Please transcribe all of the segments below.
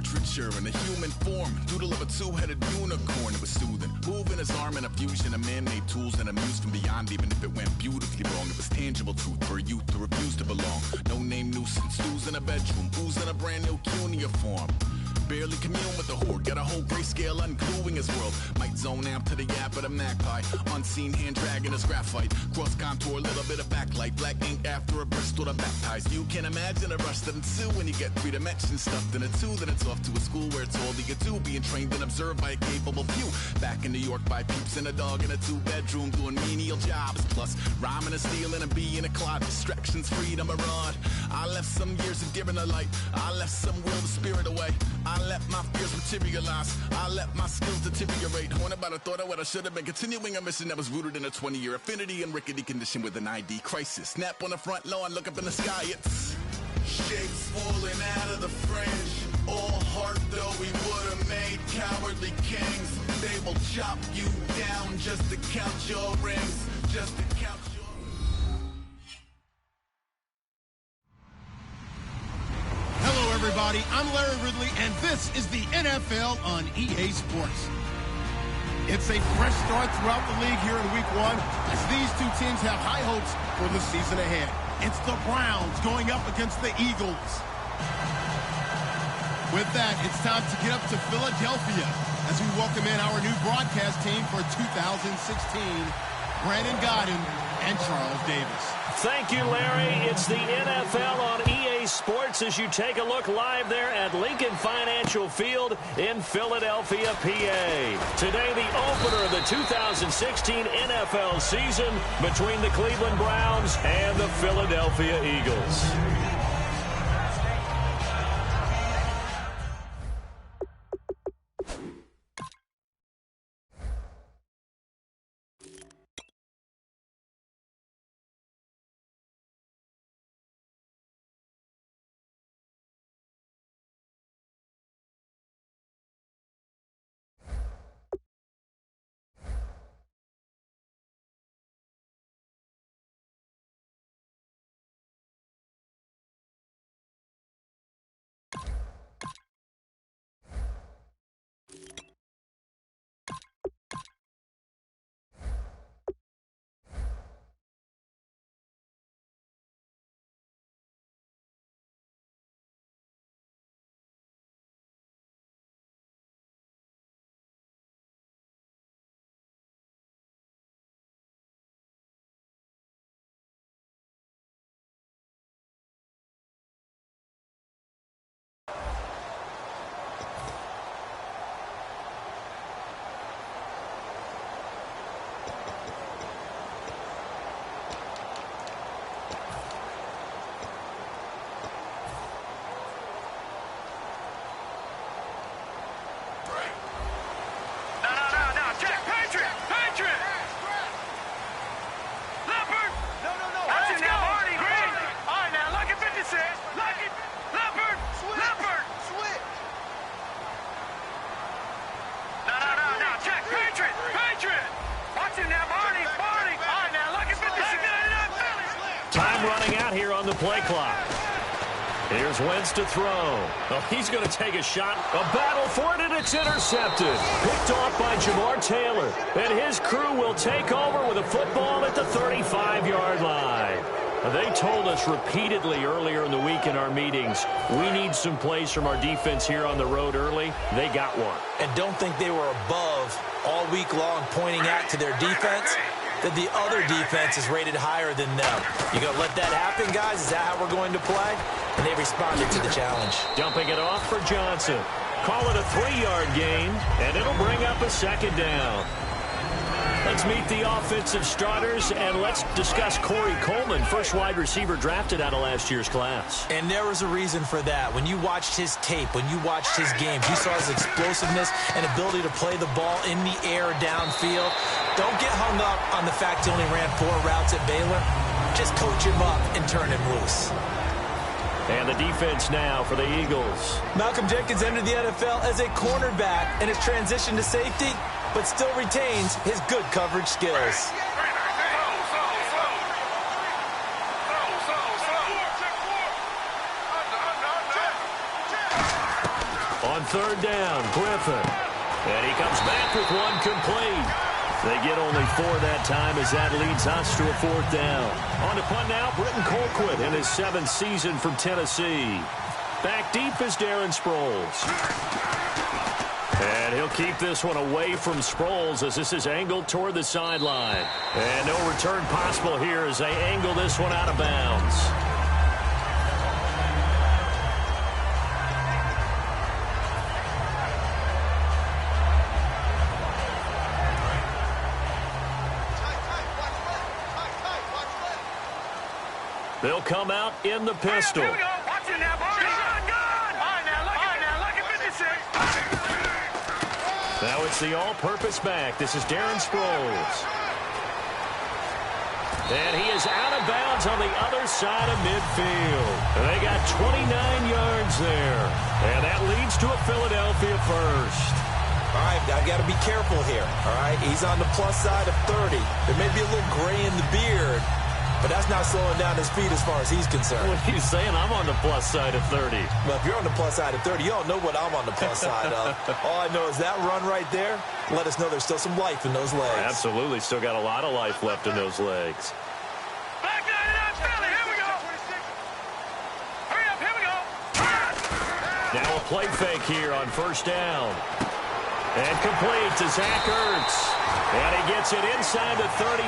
portraiture in a human form. Doodle of a two-headed unicorn. It was soothing. Moving his arm in a fusion of man-made tools and amused from beyond. Even if it went beautifully wrong, it was tangible truth for a youth to refuse to belong. No-name nuisance. Who's in a bedroom? Who's in a brand new cuneiform? Barely commune with the horde. Got a whole grayscale ungluing his world. Might zone out to the yap of the magpie. Unseen hand dragging his graphite. Cross contour, little bit of backlight. Black ink after a Bristol to baptize. You can imagine a rush that ensue when you get 3 dimensions stuffed in a 2. Then it's off to a school where it's all that you do. Being trained and observed by a capable few. Back in New York by peeps and a dog in a 2-bedroom doing menial jobs. Plus rhyming and stealing a bee in a cloud. Distractions, freedom, a rod. I left some years of giving a light. I left some will the spirit away. I let my fears materialize. I let my skills deteriorate. Haunted by the thought of what I should have been. Continuing a mission that was rooted in a 20-year affinity and rickety condition with an ID crisis. Snap on the front lawn, look up in the sky. It's shapes falling out of the fringe. All heart though we would have made cowardly kings. They will chop you down just to count your rings. Just to count your... Everybody, I'm Larry Ridley, and this is the NFL on EA Sports. It's a fresh start throughout the league here in Week 1 as these two teams have high hopes for the season ahead. It's the Browns going up against the Eagles. With that, it's time to get up to Philadelphia as we welcome in our new broadcast team for 2016, Brandon Godden and Charles Davis. Thank you, Larry. It's the NFL on EA Sports as you take a look live there at Lincoln Financial Field in Philadelphia, PA. Today, the opener of the 2016 NFL season between the Cleveland Browns and the Philadelphia Eagles. Time running out here on the play clock. Here's Wentz to throw. Oh, he's going to take a shot. A battle for it, and it's intercepted. Picked off by Jamar Taylor. And his crew will take over with a football at the 35-yard line. They told us repeatedly earlier in the week in our meetings, we need some plays from our defense here on the road early. They got one. And don't think they were above all week long pointing out to their defense that the other defense is rated higher than them. You going to let that happen, guys? Is that how we're going to play? And they responded to the challenge. Dumping it off for Johnson. Call it a 3-yard gain, and it'll bring up a second down. Let's meet the offensive starters, and let's discuss Corey Coleman, first wide receiver drafted out of last year's class. And there was a reason for that. When you watched his tape, when you watched his games, you saw his explosiveness and ability to play the ball in the air downfield. Don't get hung up on the fact he only ran 4 routes at Baylor. Just coach him up and turn him loose. And the defense now for the Eagles. Malcolm Jenkins entered the NFL as a cornerback and has transitioned to safety, but still retains his good coverage skills. On on third down. Griffin. And he comes back with one complete. They get only 4 that time as that leads us to a 4th down. On to punt now, Britton Colquitt in his 7th season from Tennessee. Back deep is Darren Sproles. And he'll keep this one away from Sproles as this is angled toward the sideline. And no return possible here as they angle this one out of bounds. They'll come out in the pistol. Here we go. Watch it now, boys. Good. All right, now, look at 56. Now it's the all-purpose back. This is Darren Sproles. And he is out of bounds on the other side of midfield. And they got 29 yards there. And that leads to a Philadelphia first. All right, I got to be careful here. All right, he's on the plus side of 30. There may be a little gray in the beard, but that's not slowing down his speed as far as he's concerned. What are you saying? I'm on the plus side of 30. Well, if you're on the plus side of 30, you don't know what I'm on the plus side of. All I know is that run right there let us know there's still some life in those legs. Absolutely. Still got a lot of life left in those legs. Back down, Philly. Here we go. Hurry up. Here we go. Now a play fake here on first down. And complete to Zach Ertz. And he gets it inside the 35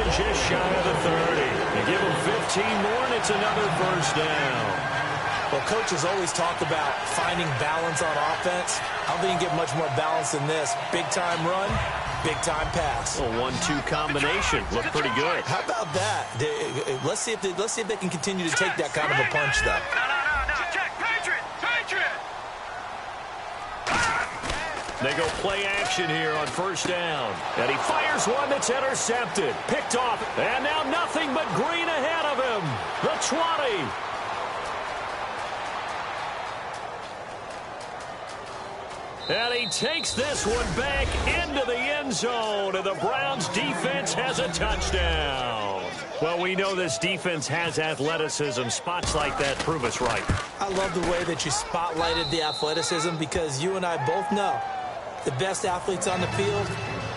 and just shy of the 30. They give him 15 more, and it's another first down. Well, coaches always talk about finding balance on offense. I don't think you can get much more balance than this. Big-time run, big-time pass. A 1-2 combination. Looked pretty good. How about that? Let's see if they can continue to take that kind of a punch, though. No. Check. Patriot. They go play action here on first down. And he fires one that's intercepted. Picked off. And now nothing but green ahead of him. The 20. And he takes this one back into the end zone. And the Browns defense has a touchdown. Well, we know this defense has athleticism. Spots like that prove us right. I love the way that you spotlighted the athleticism because you and I both know the best athletes on the field,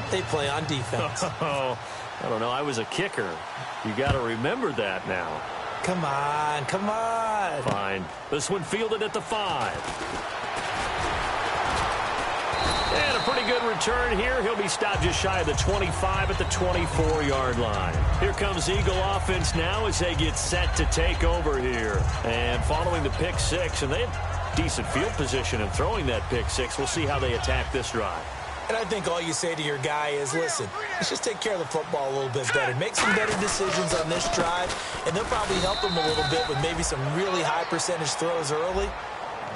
they play on defense. Oh, I don't know. I was a kicker. You got to remember that now. Come on. Fine. This one fielded at the 5. And a pretty good return here. He'll be stopped just shy of the 25 at the 24-yard line. Here comes Eagle offense now as they get set to take over here. And following the pick 6, and they have decent field position in throwing that pick 6. We'll see how they attack this drive. And I think all you say to your guy is, listen, let's just take care of the football a little bit better. Make some better decisions on this drive, and they'll probably help him a little bit with maybe some really high percentage throws early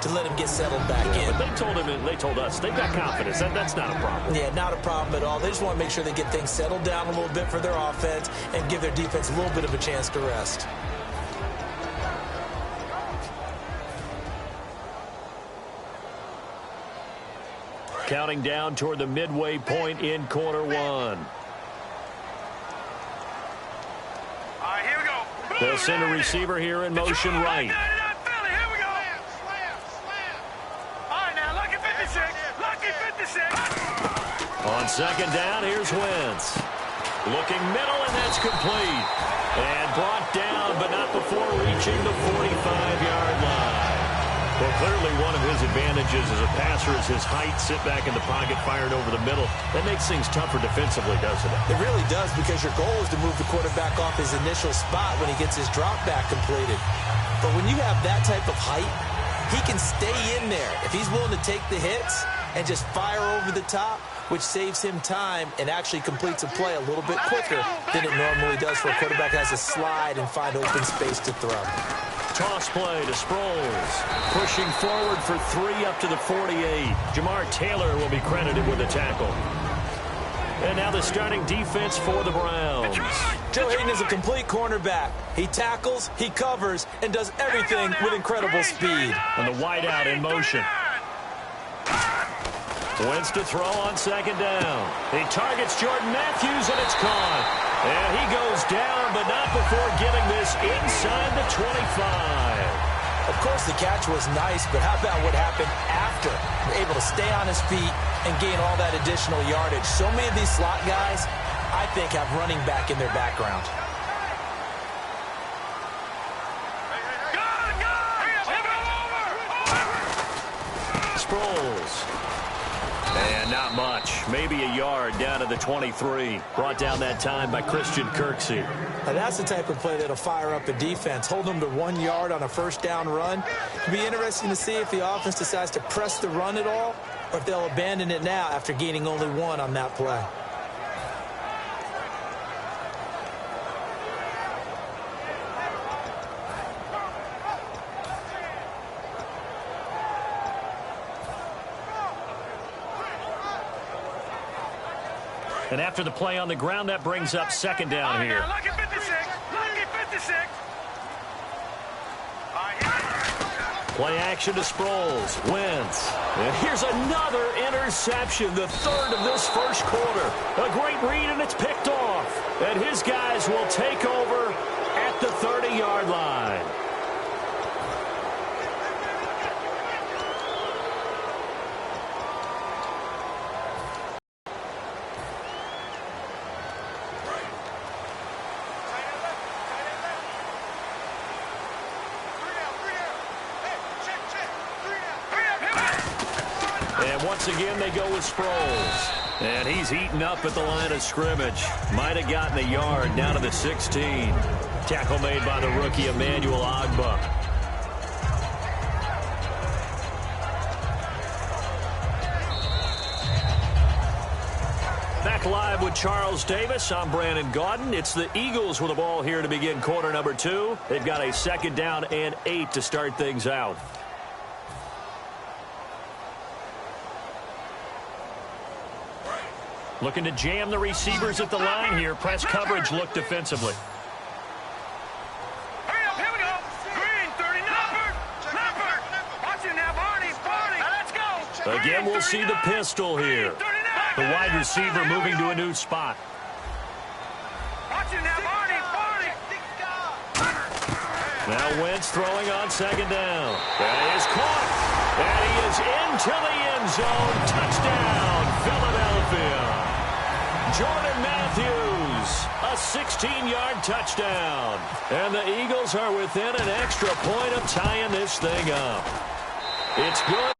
to let him get settled back in. But they told him, and they told us, they've got confidence. That's not a problem. Yeah, not a problem at all. They just want to make sure they get things settled down a little bit for their offense and give their defense a little bit of a chance to rest. Counting down toward the midway point in quarter 1. All right, here we go. They'll send a receiver here in motion right. Philly, here we go. All right, now, lucky 56. Lucky 56. On second down, here's Wentz. Looking middle, and that's complete. And brought down, but not before reaching the 45-yard line. Well, clearly one of his advantages as a passer is his height, sit back in the pocket, firing over the middle. That makes things tougher defensively, doesn't it? It really does, because your goal is to move the quarterback off his initial spot when he gets his drop back completed. But when you have that type of height, he can stay in there if he's willing to take the hits and just fire over the top, which saves him time and actually completes a play a little bit quicker than it normally does for a quarterback has to slide and find open space to throw. Toss play to Sproles. Pushing forward for 3 up to the 48. Jamar Taylor will be credited with a tackle. And now the starting defense for the Browns. Joe Hayden is a complete cornerback. He tackles, he covers, and does everything with incredible speed. And the wideout in motion. Wentz to throw on second down. He targets Jordan Matthews, and it's caught. And he goes down, but not before getting this inside the 25. Of course, the catch was nice, but how about what happened after? able to stay on his feet and gain all that additional yardage. So many of these slot guys, I think, have running back in their background. Sproles. And not much. Maybe a yard down to the 23. Brought down that time by Christian Kirksey. Now that's the type of play that'll fire up a defense. Hold them to 1 yard on a first down run. It'll be interesting to see if the offense decides to press the run at all, or if they'll abandon it now after gaining only 1 on that play. And after the play on the ground, that brings up second down here. Lucky 56. Lucky 56. Play action to Sproles. Wentz. And here's another interception, the third of this first quarter. A great read, and it's picked off. And his guys will take over at the 30-yard line. Once again, they go with Sproles. And he's eaten up at the line of scrimmage. Might have gotten a yard down to the 16. Tackle made by the rookie Emmanuel Ogbah. Back live with Charles Davis. I'm Brandon Gaudin. It's the Eagles with the ball here to begin quarter number 2. They've got a second down and 8 to start things out. Looking to jam the receivers at the line here. Press coverage look defensively. Hurry up, here we go. Green, 30, Lampert. Watch it now, Barney. Let's go. Again, we'll see the pistol here. The wide receiver moving to a new spot. Watch it now, Barney. Now Wentz throwing on second down. That is caught. And he is into the end zone. Touchdown, Philadelphia. Jordan Matthews, a 16-yard touchdown. And the Eagles are within an extra point of tying this thing up. It's good.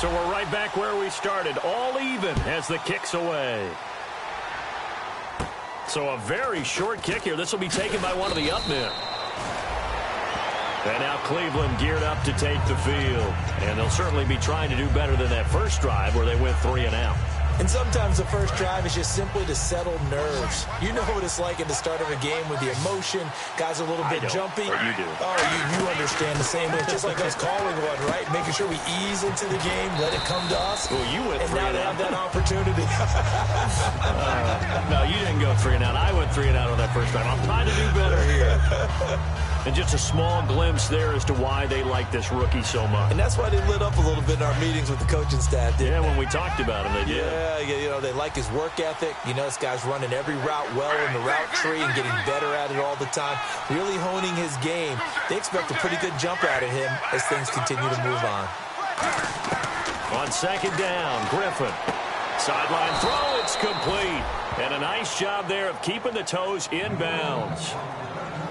So we're right back where we started, all even as the kick's away. So a very short kick here. This will be taken by one of the up men. And now Cleveland geared up to take the field. And they'll certainly be trying to do better than that first drive where they went 3 and out. And sometimes the first drive is just simply to settle nerves. You know what it's like at the start of a game with the emotion. Guys are a little bit jumpy. Or you do. Oh, you understand the same way. It's just like us calling one, right? Making sure we ease into the game, let it come to us. Well, you went 3 and out. And now they have that opportunity. No, you didn't go 3 and out. I went 3 and out on that first drive. I'm trying to do better here. And just a small glimpse there as to why they like this rookie so much. And that's why they lit up a little bit in our meetings with the coaching staff, didn't they? When we talked about him, they did. Yeah, you know, they like his work ethic. You know, this guy's running every route well in the route tree and getting better at it all the time. Really honing his game. They expect a pretty good jump out of him as things continue to move on. On second down, Griffin. Sideline throw, it's complete. And a nice job there of keeping the toes inbounds.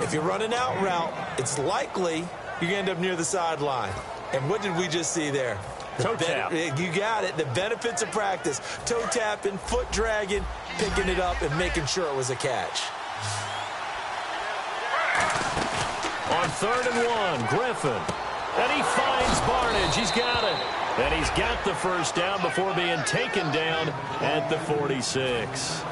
If you're running out route, it's likely you're going to end up near the sideline. And what did we just see there? Toe tap. You got it. The benefits of practice. Toe tapping, foot dragging, picking it up, and making sure it was a catch. On 3rd and 1, Griffin. And he finds Barnage. He's got it. And he's got the first down before being taken down at the 46.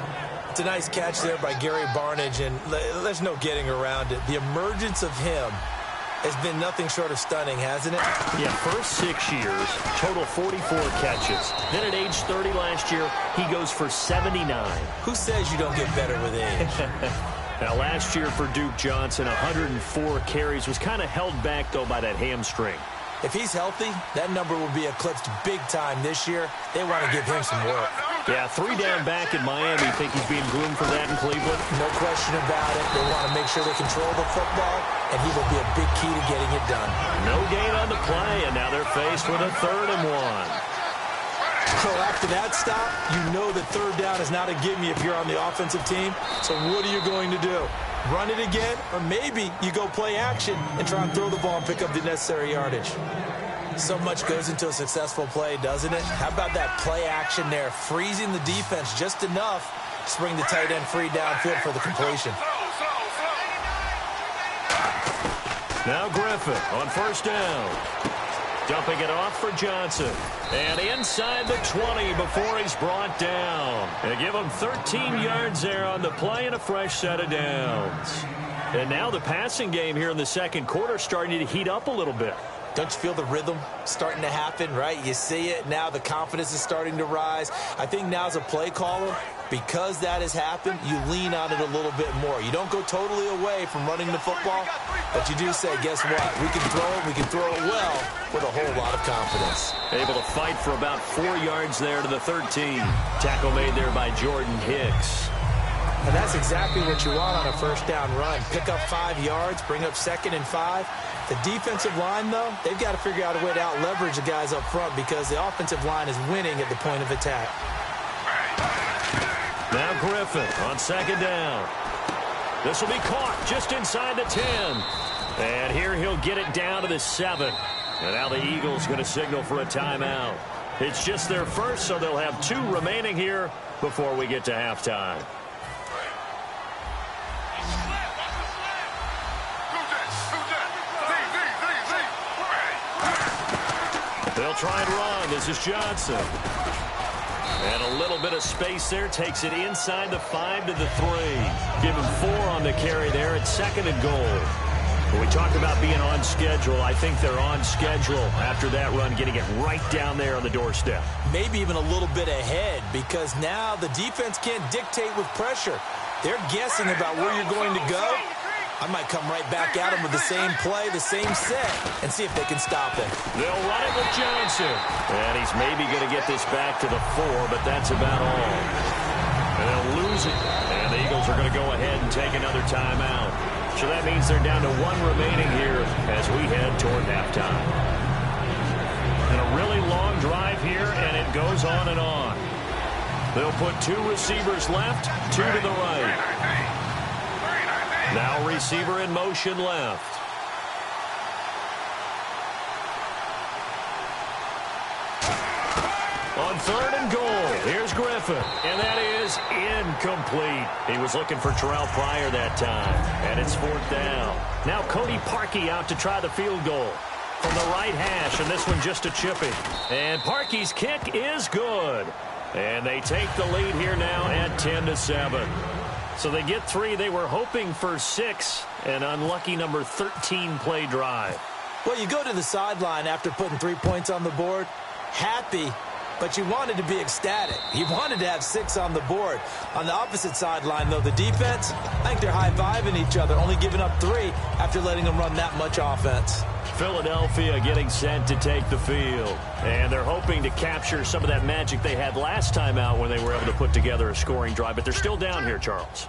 It's a nice catch there by Gary Barnage, and there's no getting around it. The emergence of him has been nothing short of stunning, hasn't it? Yeah, first 6 years, total 44 catches. Then at age 30 last year, he goes for 79. Who says you don't get better with age? Now, last year for Duke Johnson, 104 carries, was kind of held back, though, by that hamstring. If he's healthy, that number will be eclipsed big time this year. They want to give him some work. Yeah, 3 down back in Miami. Think he's being groomed for that in Cleveland? No question about it. They want to make sure they control the football, and he will be a big key to getting it done. No gain on the play, and now they're faced with a 3rd and 1. So after that stop, you know that 3rd down is not a gimme if you're on the offensive team. So what are you going to do? Run it again, or maybe you go play action and try and throw the ball and pick up the necessary yardage. So much goes into a successful play, doesn't it? How about that play action there, freezing the defense just enough to bring the tight end free downfield for the completion. Now Griffin on 1st down. Dumping it off for Johnson. And inside the 20 before he's brought down. They give him 13 yards there on the play and a fresh set of downs. And now the passing game here in the 2nd quarter starting to heat up a little bit. Don't you feel the rhythm starting to happen, right? You see it now. The confidence is starting to rise. I think now as a play caller, because that has happened, you lean on it a little bit more. You don't go totally away from running the football, but you do say, guess what? We can throw it well with a whole lot of confidence. Able to fight for about 4 yards there to the 13. Tackle made there by Jordan Hicks. And that's exactly what you want on a 1st down run. Pick up 5 yards, bring up 2nd and 5. The defensive line, though, they've got to figure out a way to out-leverage the guys up front because the offensive line is winning at the point of attack. Now Griffin on 2nd down. This will be caught just inside the 10. And here he'll get it down to the 7. And now the Eagles going to signal for a timeout. It's just their first, so they'll have 2 remaining here before we get to halftime. They'll try and run. This is Johnson. And a little bit of space there. Takes it inside the 5 to the 3. Give him 4 on the carry there at 2nd and goal. When we talk about being on schedule, I think they're on schedule after that run, getting it right down there on the doorstep. Maybe even a little bit ahead because now the defense can't dictate with pressure. They're guessing about where you're going to go. I might come right back at him with the same play, the same set, and see if they can stop it. They'll run it with Johnson. And he's maybe going to get this back to the 4, but that's about all. And they'll lose it. And the Eagles are going to go ahead and take another timeout. So that means they're down to 1 remaining here as we head toward halftime. And a really long drive here, and it goes on and on. They'll put 2 receivers left, 2 to the right. Now receiver in motion left. On 3rd and goal, here's Griffin. And that is incomplete. He was looking for Terrell Pryor that time. And it's 4th down. Now Cody Parkey out to try the field goal from the right hash. And this one just a chipping. And Parkey's kick is good. And they take the lead here now at 10-7. So they get 3. They were hoping for 6. An unlucky number 13 play drive. Well, you go to the sideline after putting 3 points on the board, happy, but you wanted to be ecstatic. You wanted to have 6 on the board. On the opposite sideline, though, the defense, I think they're high-fiving each other, only giving up 3 after letting them run that much offense. Philadelphia getting set to take the field. And they're hoping to capture some of that magic they had last time out when they were able to put together a scoring drive. But they're still down here, Charles.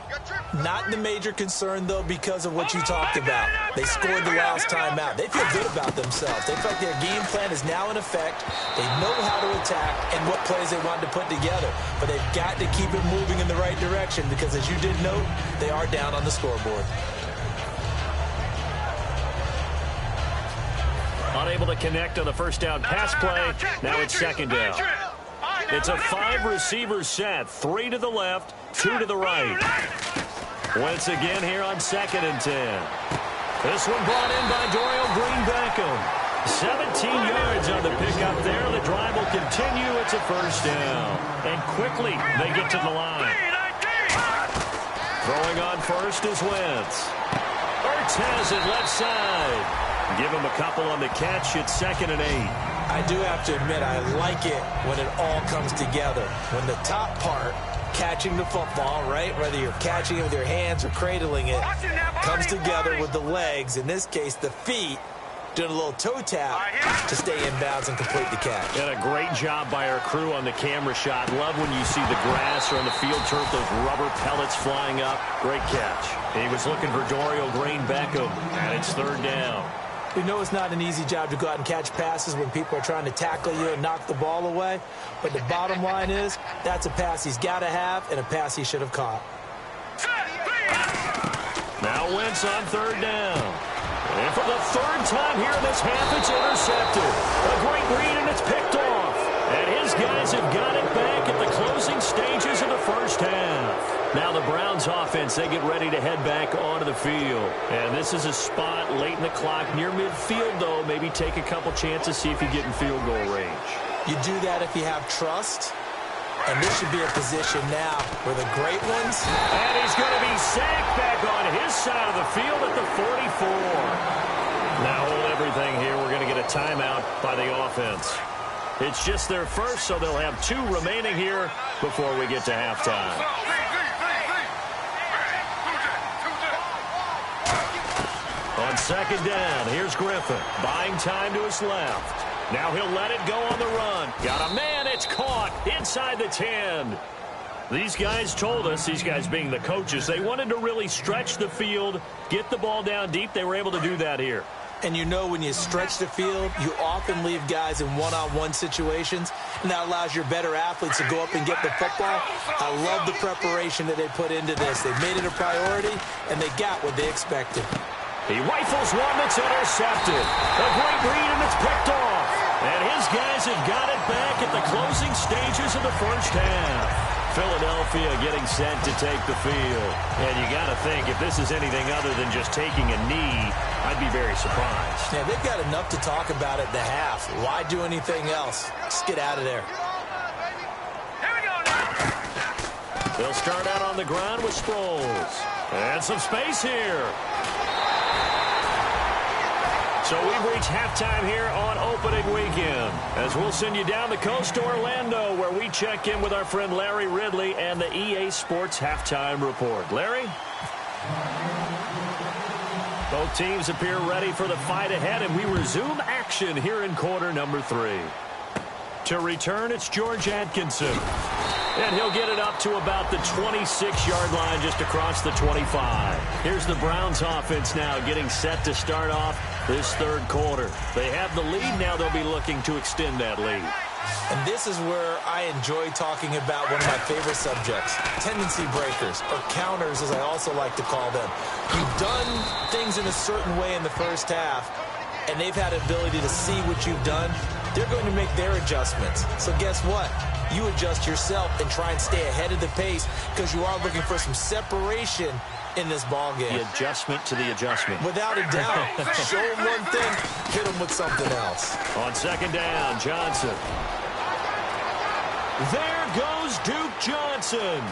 Not the major concern, though, because of what you talked about. They scored the last time out. They feel good about themselves. They feel like their game plan is now in effect. They know how to attack and what plays they want to put together. But they've got to keep it moving in the right direction because, as you did note, they are down on the scoreboard. Unable to connect on the 1st down pass play. Now it's 2nd down. It's a 5-receiver set. 3 to the left, 2 to the right. Once again here on 2nd and 10. This one brought in by Dorial Green-Beckham. 17 yards on the pickup there. The drive will continue. It's a 1st down. And quickly they get to the line. Throwing on 1st is Wentz. Ertz has it left side. Give him a couple on the catch. It's 2nd and 8. I do have to admit, I like it when it all comes together. When the top part catching the football, right? Whether you're catching it with your hands or cradling it, comes together with the legs, in this case the feet, doing a little toe tap to stay in bounds and complete the catch. And a great job by our crew on the camera shot. Love when you see the grass or on the field turf, those rubber pellets flying up. Great catch. He was looking for Dorial Green-Beckham, and it's third down. We know it's not an easy job to go out and catch passes when people are trying to tackle you and knock the ball away. But the bottom line is, that's a pass he's got to have and a pass he should have caught. Now Wentz on third down. And for the third time here in this half, it's intercepted. A great read, and it's picked off. And his guys have got it back at the closing stages of the first half. Now the Browns offense, they get ready to head back onto the field. And this is a spot late in the clock near midfield, though. Maybe take a couple chances, see if you get in field goal range. You do that if you have trust. And this should be a position now where the great ones. And he's going to be sacked back on his side of the field at the 44. Now hold everything here. We're going to get a timeout by the offense. It's just their first, so they'll have 2 remaining here before we get to halftime. On second down, here's Griffin. Buying time to his left. Now he'll let it go on the run. Got a man, it's caught inside the 10. These guys told us, these guys being the coaches, they wanted to really stretch the field, get the ball down deep. They were able to do that here. And you know when you stretch the field, you often leave guys in one-on-one situations, and that allows your better athletes to go up and get the football. I love the preparation that they put into this. They made it a priority, and they got what they expected. He rifles one that's intercepted. A great read, and it's picked off. And his guys have got it back at the closing stages of the first half. Philadelphia getting set to take the field. And you got to think, if this is anything other than just taking a knee, I'd be very surprised. Yeah, they've got enough to talk about at the half. Why do anything else? Just get out of there. They'll start out on the ground with Sproles. And some space here. So we've reached halftime here on opening weekend, as we'll send you down the coast to Orlando, where we check in with our friend Larry Ridley and the EA Sports Halftime Report. Larry? Both teams appear ready for the fight ahead, and we resume action here in quarter number 3. To return, it's George Atkinson. And he'll get it up to about the 26-yard line, just across the 25. Here's the Browns offense now getting set to start off this third quarter. They have the lead. Now they'll be looking to extend that lead. And this is where I enjoy talking about one of my favorite subjects, tendency breakers, or counters, as I also like to call them. You've done things in a certain way in the first half, and they've had ability to see what you've done. They're going to make their adjustments. So guess what? You adjust yourself and try and stay ahead of the pace, because you are looking for some separation in this ball game. The adjustment to the adjustment. Without a doubt. Show them one thing, hit them with something else. On second down, Johnson. There goes Duke Johnson.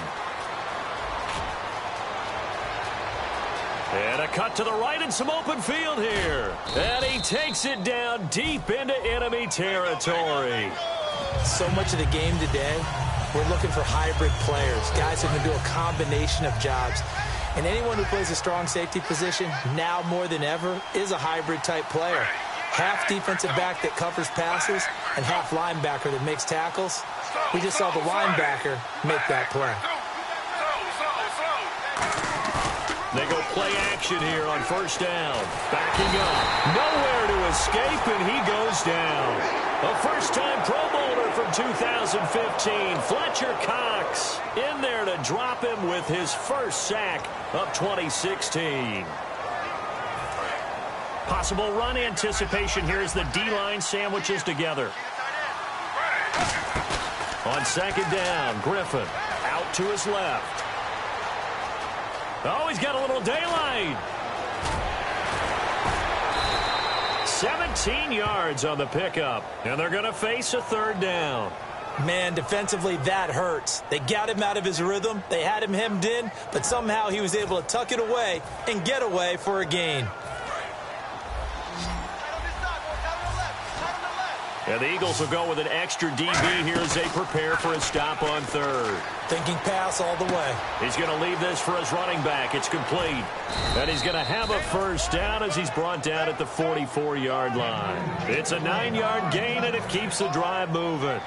And a cut to the right and some open field here. And he takes it down deep into enemy territory. So much of the game today, we're looking for hybrid players, guys who can do a combination of jobs. And anyone who plays a strong safety position, now more than ever, is a hybrid-type player. Half defensive back that covers passes and half linebacker that makes tackles. We just saw the linebacker make that play. They go play action here on first down. Backing up. Nowhere to escape, and he goes down. A first-time Pro Bowler from 2015, Fletcher Cox, in there to drop him with his first sack of 2016. Possible run anticipation here as the D-line sandwiches together. On second down, Griffin out to his left. Oh, he's got a little daylight. 17 yards on the pickup, and they're going to face a third down. Man, defensively, that hurts. They got him out of his rhythm. They had him hemmed in, but somehow he was able to tuck it away and get away for a gain. And the Eagles will go with an extra DB here as they prepare for a stop on third. Thinking pass all the way. He's going to leave this for his running back. It's complete. And he's going to have a first down as he's brought down at the 44-yard line. It's a 9-yard gain, and it keeps the drive moving.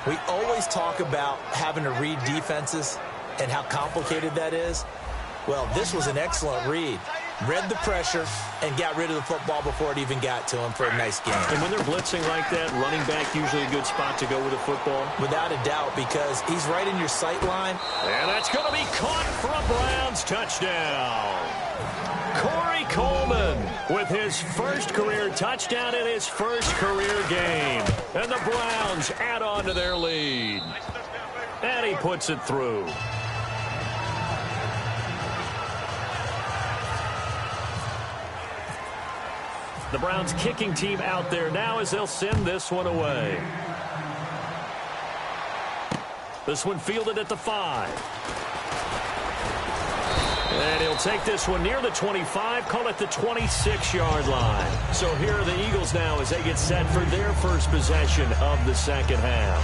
We always talk about having to read defenses and how complicated that is. Well, this was an excellent read. Read the pressure and got rid of the football before it even got to him for a nice game. And when they're blitzing like that, running back usually a good spot to go with a football? Without a doubt, because he's right in your sight line. And that's going to be caught for a Browns touchdown. Corey Coleman with his first career touchdown in his first career game. And the Browns add on to their lead. And he puts it through. The Browns kicking team out there now as they'll send this one away. This one fielded at the 5. And he'll take this one near the 25, call it the 26-yard line. So here are the Eagles now as they get set for their first possession of the second half.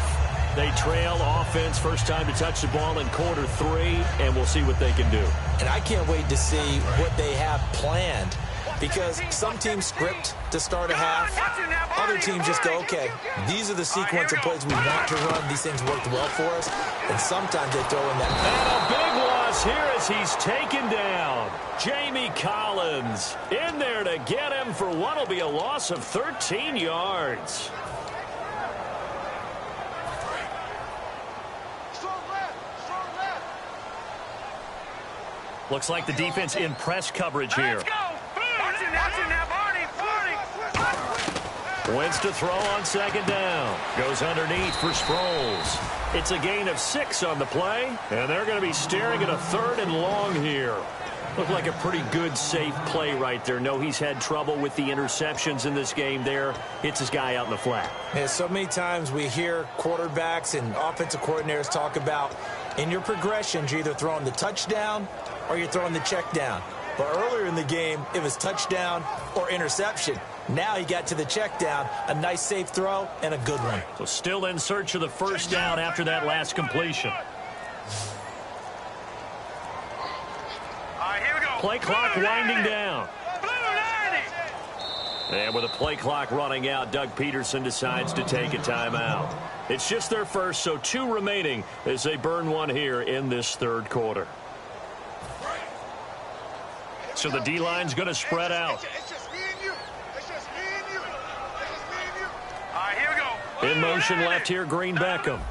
They trail offense, first time to touch the ball in quarter 3, and we'll see what they can do. And I can't wait to see what they have planned. Because some teams script to start a half. Other teams just go, okay, these are the sequence of plays we want to run. These things worked well for us. And sometimes they throw in that. And a big loss here as he's taken down. Jamie Collins in there to get him for what will be a loss of 13 yards. Looks like the defense in press coverage here. Wentz to throw on second down. Goes underneath for Sproles. It's a gain of 6 on the play, and they're going to be staring at a 3rd and long here. Looked like a pretty good, safe play right there. No, he's had trouble with the interceptions in this game there. Hits his guy out in the flat. Yeah, so many times we hear quarterbacks and offensive coordinators talk about in your progressions, you're either throwing the touchdown or you're throwing the check down. But earlier in the game, it was touchdown or interception. Now he got to the check down, a nice safe throw, and a good one. So still in search of the first down after that last completion. Here we go. Play clock winding down. And with the play clock running out, Doug Peterson decides to take a timeout. It's just their first, so 2 remaining as they burn one here in this third quarter. So the D-line's going to spread out. Here we go. In motion left here, Green Beckham.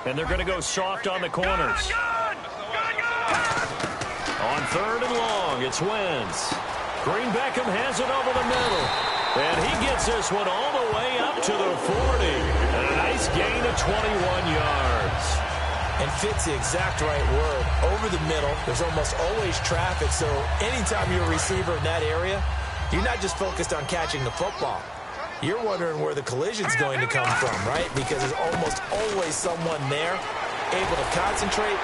And they're going to go soft on the corners. On 3rd and long, it's Wentz. Green Beckham has it over the middle. And he gets this one all the way up to the 40. And a nice gain of 21 yards. And fits the exact right word. Over the middle, there's almost always traffic. So anytime you're a receiver in that area, you're not just focused on catching the football. You're wondering where the collision's going to come from, right? Because there's almost always someone there able to concentrate,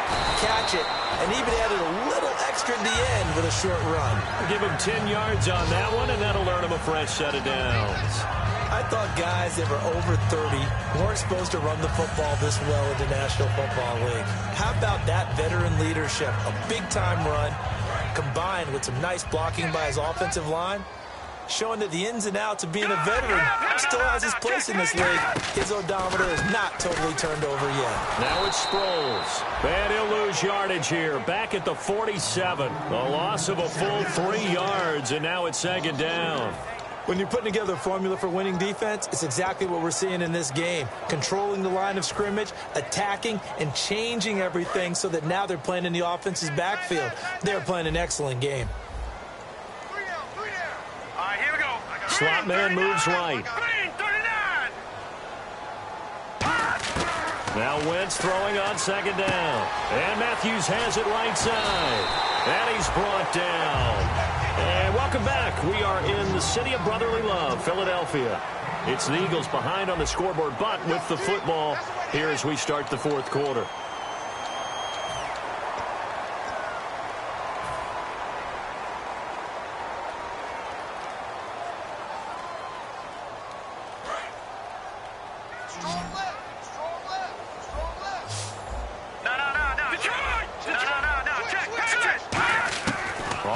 catch it, and even added a little extra at the end with a short run. Give him 10 yards on that one, and that'll earn him a fresh set of downs. I thought guys that were over 30 weren't supposed to run the football this well in the National Football League. How about that veteran leadership? A big-time run combined with some nice blocking by his offensive line, showing that the ins and outs of being a veteran still has his place in this league. His odometer is not totally turned over yet. Now it's Sproles. And he'll lose yardage here. Back at the 47. A loss of a full 3 yards, and now it's second down. When you're putting together a formula for winning defense, it's exactly what we're seeing in this game. Controlling the line of scrimmage, attacking, and changing everything so that now they're playing in the offense's backfield. They're playing an excellent game. Here we go. Slot man moves right. Now Wentz throwing on second down. And Matthews has it right side. And he's brought down. And welcome back. We are in the city of brotherly love, Philadelphia. It's the Eagles behind on the scoreboard, but with the football here as we start the fourth quarter.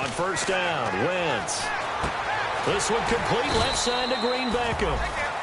On first down, Wentz. This one complete left side to Green Beckham.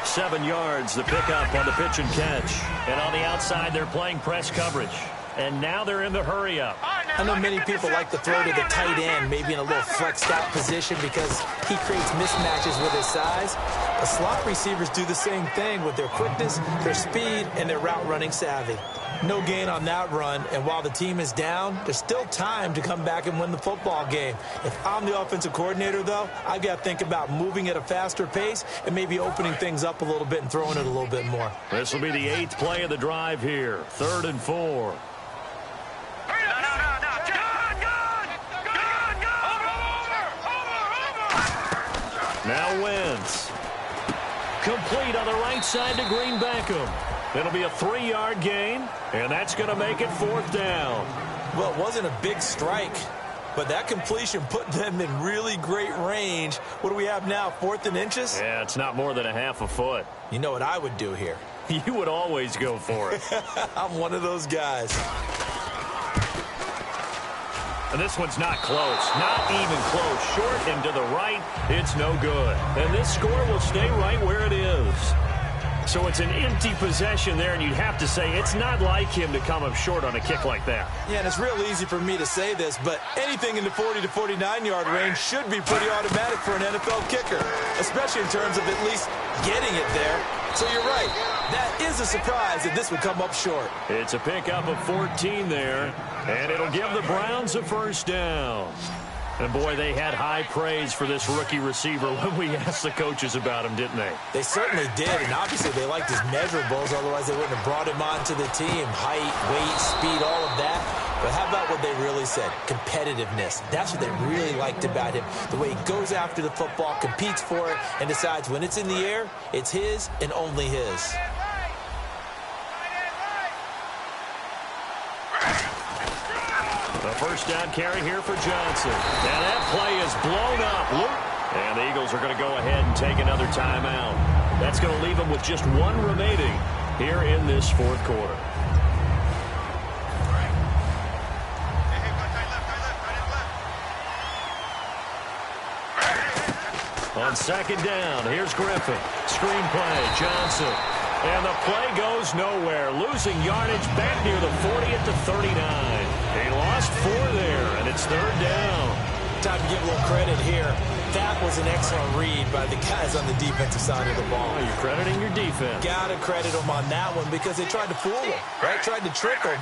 7 yards, the pickup on the pitch and catch. And on the outside, they're playing press coverage. And now they're in the hurry-up. I know many people like to throw to the tight end, maybe in a little flexed-out position because he creates mismatches with his size. The slot receivers do the same thing with their quickness, their speed, and their route-running savvy. No gain on that run, and while the team is down, there's still time to come back and win the football game. If I'm the offensive coordinator, though, I've got to think about moving at a faster pace and maybe opening things up a little bit and throwing it a little bit more. This will be the 8th play of the drive here. 3rd and 4. Now Wentz. Complete on the right side to Green Beckham. It'll be a 3-yard gain, and that's going to make it 4th down. Well, it wasn't a big strike, but that completion put them in really great range. What do we have now, 4th and inches? Yeah, it's not more than a half a foot. You know what I would do here? You would always go for it. I'm one of those guys. And this one's not close. Not even close. Short and to the right, it's no good. And this score will stay right where it is. So it's an empty possession there, and you'd have to say it's not like him to come up short on a kick like that. Yeah, and it's real easy for me to say this, but anything in the 40 to 49-yard range should be pretty automatic for an NFL kicker, especially in terms of at least getting it there. So you're right. That is a surprise that this would come up short. It's a pickup of 14 there, and it'll give the Browns a 1st down. And, boy, they had high praise for this rookie receiver when we asked the coaches about him, didn't they? They certainly did, and obviously they liked his measurables. Otherwise, they wouldn't have brought him onto the team. Height, weight, speed, all of that. But how about what they really said? Competitiveness. That's what they really liked about him. The way he goes after the football, competes for it, and decides when it's in the air, it's his and only his. The 1st down carry here for Johnson. And that play is blown up. And the Eagles are going to go ahead and take another timeout. That's going to leave them with just 1 remaining here in this 4th quarter. On 2nd down, here's Griffin. Screen play, Johnson. And the play goes nowhere. Losing yardage back near the 40 at the 39. He lost 4 there, and it's 3rd down. Time to give a little credit here. That was an excellent read by the guys on the defensive side of the ball. Oh, you're crediting your defense. Got to credit them on that one because they tried to fool him, right? Tried to trick him.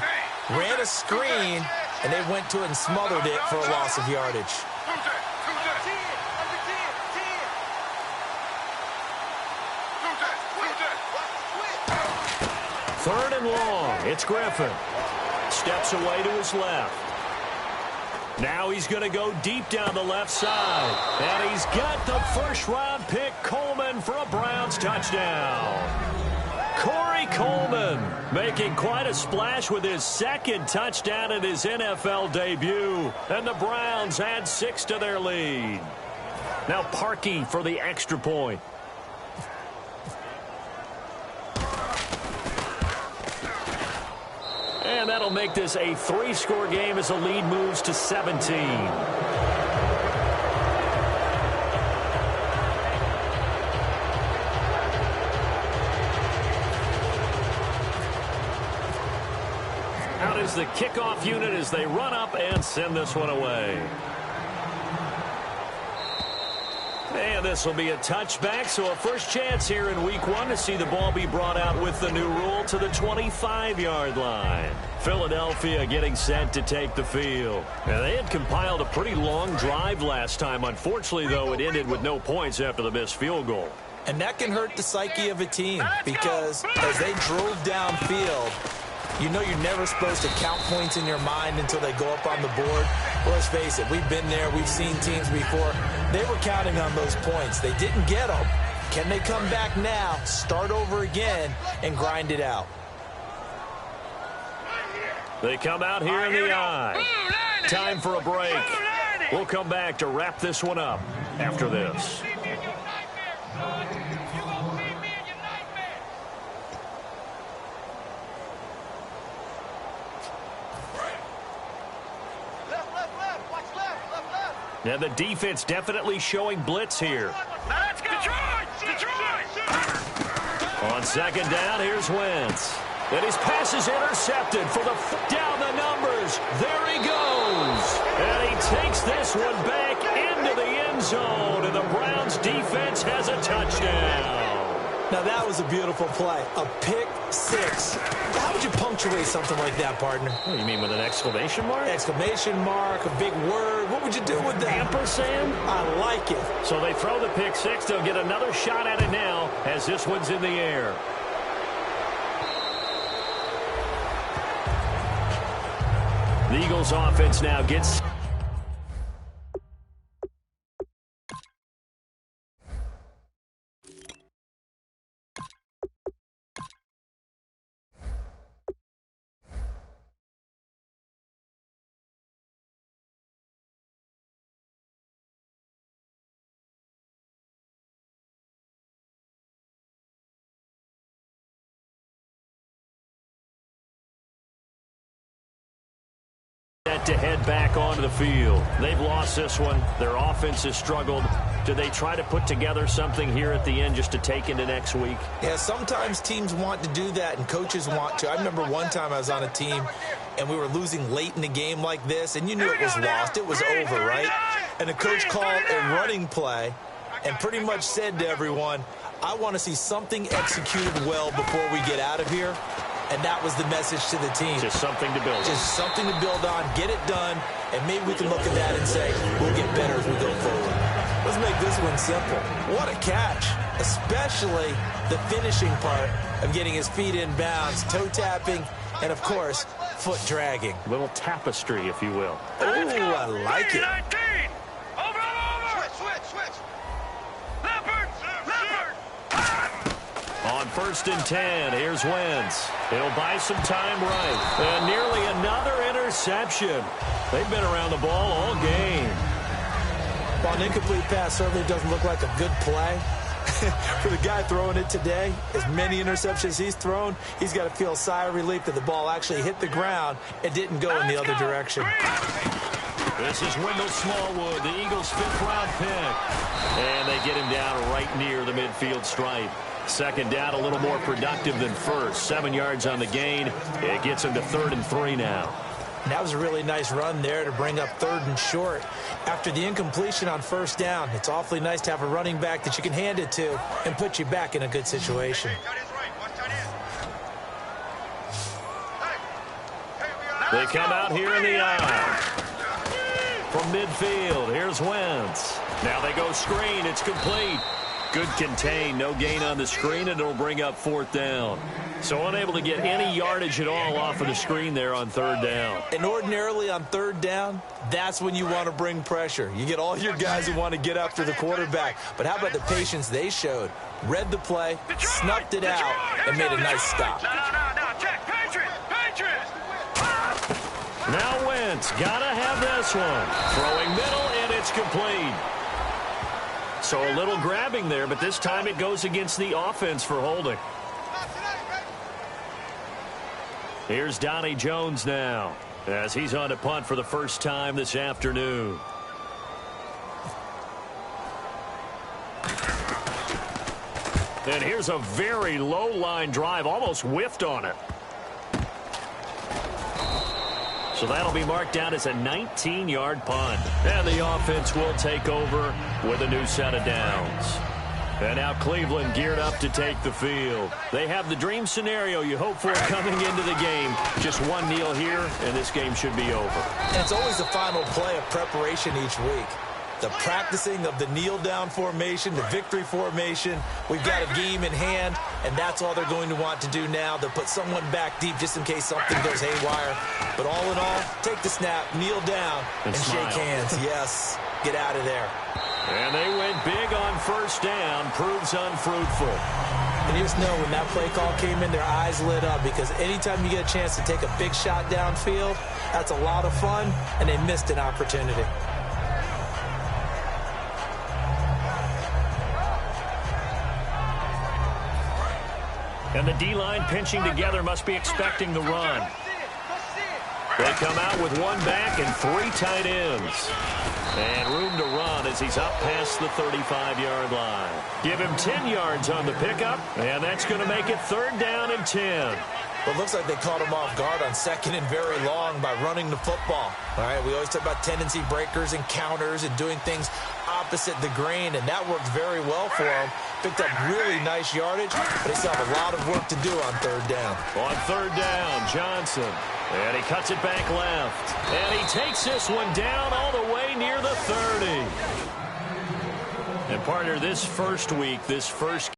Ran a screen, and they went to it and smothered it for a loss of yardage. Third and long. It's Griffin. Steps away to his left. Now he's going to go deep down the left side. And he's got the 1st-round pick, Coleman, for a Browns touchdown. Corey Coleman making quite a splash with his 2nd touchdown in his NFL debut. And the Browns add 6 to their lead. Now Parkey for the extra point. And that'll make this a 3-score game as the lead moves to 17. Out is the kickoff unit as they run up and send this one away. And this will be a touchback, so a first chance here in week 1 to see the ball be brought out with the new rule to the 25-yard line. Philadelphia getting set to take the field. And they had compiled a pretty long drive last time. Unfortunately, though, it ended with no points after the missed field goal. And that can hurt the psyche of a team because as they drove downfield, you know you're never supposed to count points in your mind until they go up on the board. Well, let's face it, we've been there. We've seen teams before. They were counting on those points. They didn't get them. Can they come back now, start over again, and grind it out? They come out here in the eye. Time for a break. We'll come back to wrap this one up after this. Now the defense definitely showing blitz here. Now let's go. Detroit! On second down, here's Wentz. And his pass is intercepted for the down the numbers. There he goes. And he takes this one back into the end zone. And the Browns defense has a touchdown. Now that was a beautiful play. A pick six. How would you punctuate something like that, partner? Oh, you mean with an exclamation mark? Exclamation mark, a big word. What would you do with that? Ampersand? I like it. So they throw the pick six. They'll get another shot at it now as this one's in the air. The Eagles offense now gets... to head back onto the field. They've lost this one. Their offense has struggled. Do they try to put together something here at the end just to take into next week? Yeah, sometimes teams want to do that and coaches want to. I remember one time I was on a team and we were losing late in the game like this, and you knew it was lost. It was over, right? And the coach called a running play and pretty much said to everyone, I want to see something executed well before we get out of here. And that was the message to the team. Just something to build on. Just something to build on, get it done, and maybe we can look at that and say, we'll get better as we go forward. Let's make this one simple. What a catch, especially the finishing part of getting his feet in bounds, toe tapping, and, of course, foot dragging. A little tapestry, if you will. Oh, I like it. On 1st and 10, here's Wentz. He'll buy some time right. And nearly another interception. They've been around the ball all game. While an incomplete pass certainly doesn't look like a good play, for the guy throwing it today, as many interceptions he's thrown, he's got to feel a sigh of relief that the ball actually hit the ground and didn't go in the other direction. This is Wendell Smallwood, the Eagles' 5th-round pick. And they get him down right near the midfield stripe. Second down, a little more productive than first. 7 yards on the gain. It gets him to 3rd and 3 now. And that was a really nice run there to bring up 3rd and short. After the incompletion on 1st down, it's awfully nice to have a running back that you can hand it to and put you back in a good situation. They come out here in the aisle. From midfield, here's Wentz. Now they go screen. It's complete. Good contain. No gain on the screen, and it'll bring up 4th down. So unable to get any yardage at all off of the screen there on 3rd down. And ordinarily on 3rd down, that's when you want to bring pressure. You get all your guys who want to get after the quarterback. But how about the patience they showed? Read the play, snuffed it out, and made a nice stop. Check, Patriots! Now Wentz, gotta have this one. Throwing middle, and it's complete. So a little grabbing there, but this time it goes against the offense for holding. Here's Donnie Jones now, as he's on to punt for the first time this afternoon. And here's a very low-line drive, almost whiffed on it. So that'll be marked down as a 19-yard punt. And the offense will take over with a new set of downs. And now Cleveland geared up to take the field. They have the dream scenario you hope for coming into the game. Just one kneel here, and this game should be over. And it's always the final play of preparation each week. The practicing of the kneel-down formation, the victory formation. We've got a game in hand, and that's all they're going to want to do now. They'll put someone back deep just in case something goes haywire. But all in all, take the snap, kneel down, and shake hands. Yes, get out of there. And they went big on 1st down, proves unfruitful. And you just know when that play call came in, their eyes lit up, because anytime you get a chance to take a big shot downfield, that's a lot of fun, and they missed an opportunity. And the D-line pinching together must be expecting the run. They come out with one back and 3 tight ends. And room as he's up past the 35-yard line. Give him 10 yards on the pickup, and that's going to make it 3rd down and 10. Well, it looks like they caught him off guard on 2nd and very long by running the football. All right, we always talk about tendency breakers and counters and doing things opposite the grain, and that worked very well for him. Picked up really nice yardage, but they still have a lot of work to do on 3rd down. On 3rd down, Johnson. And he cuts it back left. And he takes this one down all the way near the 30. And partner, this first week, this first